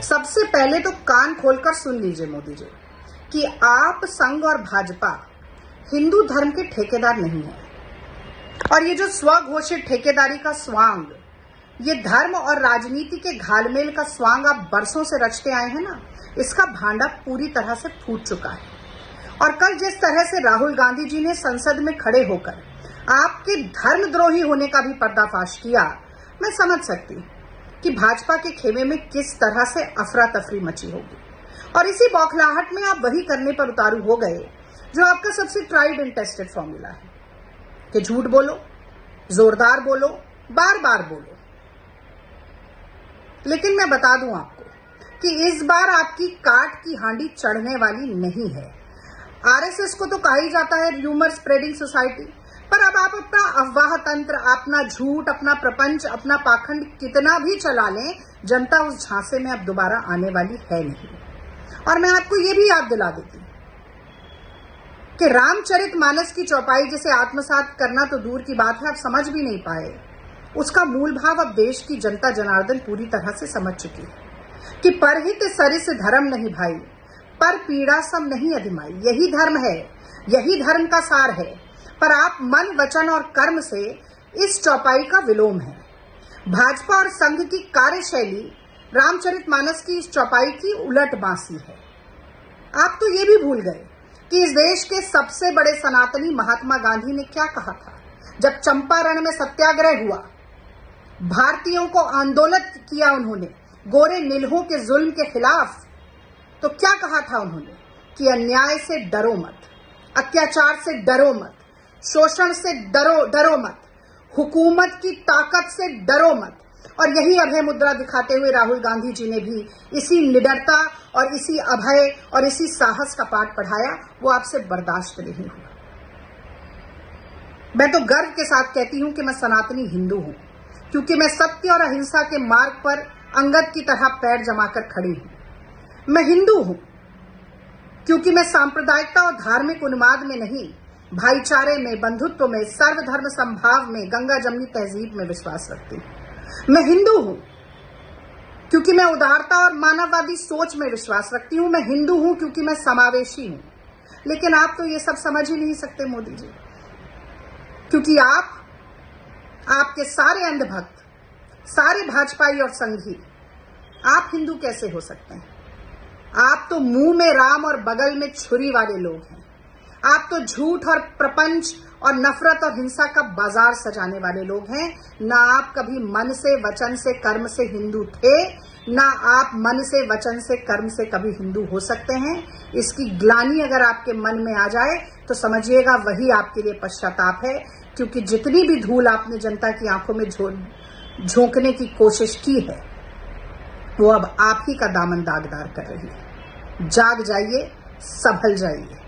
सबसे पहले तो कान खोलकर सुन लीजिए मोदी जी कि आप संघ और भाजपा हिंदू धर्म के ठेकेदार नहीं है। और ये जो स्वघोषित ठेकेदारी का स्वांग, ये धर्म और राजनीति के घालमेल का स्वांग आप बरसों से रचते आए हैं ना, इसका भांडा पूरी तरह से फूट चुका है। और कल जिस तरह से राहुल गांधी जी ने संसद में खड़े होकर आपके धर्मद्रोही होने का भी पर्दाफाश किया, मैं समझ सकती कि भाजपा के खेमे में किस तरह से अफरा तफरी मची होगी। और इसी बौखलाहट में आप वही करने पर उतारू हो गए जो आपका सबसे ट्राइड एंड टेस्टेड फॉर्मूला है कि झूठ बोलो, जोरदार बोलो, बार बार बोलो। लेकिन मैं बता दूं आपको कि इस बार आपकी काट की हांडी चढ़ने वाली नहीं है। आरएसएस को तो कहा ही जाता है र्यूमर स्प्रेडिंग सोसाइटी, पर अब आप अपना अफवाह तंत्र, अपना झूठ, अपना प्रपंच, अपना पाखंड कितना भी चला लें, जनता उस झांसे में अब दोबारा आने वाली है नहीं। और मैं आपको ये भी याद दिला देती कि रामचरितमानस की चौपाई जिसे आत्मसात करना तो दूर की बात है, आप समझ भी नहीं पाए, उसका मूल भाव अब देश की जनता जनार्दन पूरी तरह से समझ चुकी है कि परहित सरिस धर्म नहीं भाई, पर पीड़ा सम नहीं अधिमाई। यही धर्म है, यही धर्म का सार है, पर आप मन, वचन और कर्म से इस चौपाई का विलोम है। भाजपा और संघ की कार्यशैली रामचरितमानस की इस चौपाई की उलट बांसी है। आप तो ये भी भूल गए कि इस देश के सबसे बड़े सनातनी महात्मा गांधी ने क्या कहा था जब चंपारण में सत्याग्रह हुआ, भारतीयों को आंदोलित किया उन्होंने गोरे नीलहों के जुल्म के खिलाफ। तो क्या कहा था उन्होंने कि अन्याय से डरो मत, अत्याचार से डरो मत, शोषण से डरो मत, हुकूमत की ताकत से डरो मत। और यही अभय मुद्रा दिखाते हुए राहुल गांधी जी ने भी इसी निडरता और इसी अभय और इसी साहस का पाठ पढ़ाया। वो आपसे बर्दाश्त नहीं हुआ। मैं तो गर्व के साथ कहती हूं कि मैं सनातनी हिंदू हूं, क्योंकि मैं सत्य और अहिंसा के मार्ग पर अंगद की तरह पैर जमाकर खड़ी हूं। मैं हिंदू हूं क्योंकि मैं सांप्रदायिकता और धार्मिक उन्माद में नहीं, भाईचारे में, बंधुत्व में, सर्वधर्म संभाव में, गंगा जमनी तहजीब में विश्वास रखती हूं। मैं हिंदू हूं क्योंकि मैं उदारता और मानववादी सोच में विश्वास रखती हूं। मैं हिंदू हूं क्योंकि मैं समावेशी हूं। लेकिन आप तो ये सब समझ ही नहीं सकते मोदी जी, क्योंकि आपके सारे अंधभक्त, सारे भाजपाई और संघी, आप हिंदू कैसे हो सकते हैं? आप तो मुंह में राम और बगल में छुरी वाले लोग हैं। आप तो झूठ और प्रपंच और नफरत और हिंसा का बाजार सजाने वाले लोग हैं। ना आप कभी मन से, वचन से, कर्म से हिंदू थे, ना आप मन से, वचन से, कर्म से कभी हिंदू हो सकते हैं। इसकी ग्लानि अगर आपके मन में आ जाए तो समझिएगा वही आपके लिए पश्चाताप है, क्योंकि जितनी भी धूल आपने जनता की आंखों में झोंकने की कोशिश की है, वो अब आप ही का दामन दागदार कर रही है। जाग जाइए, संभल जाइए।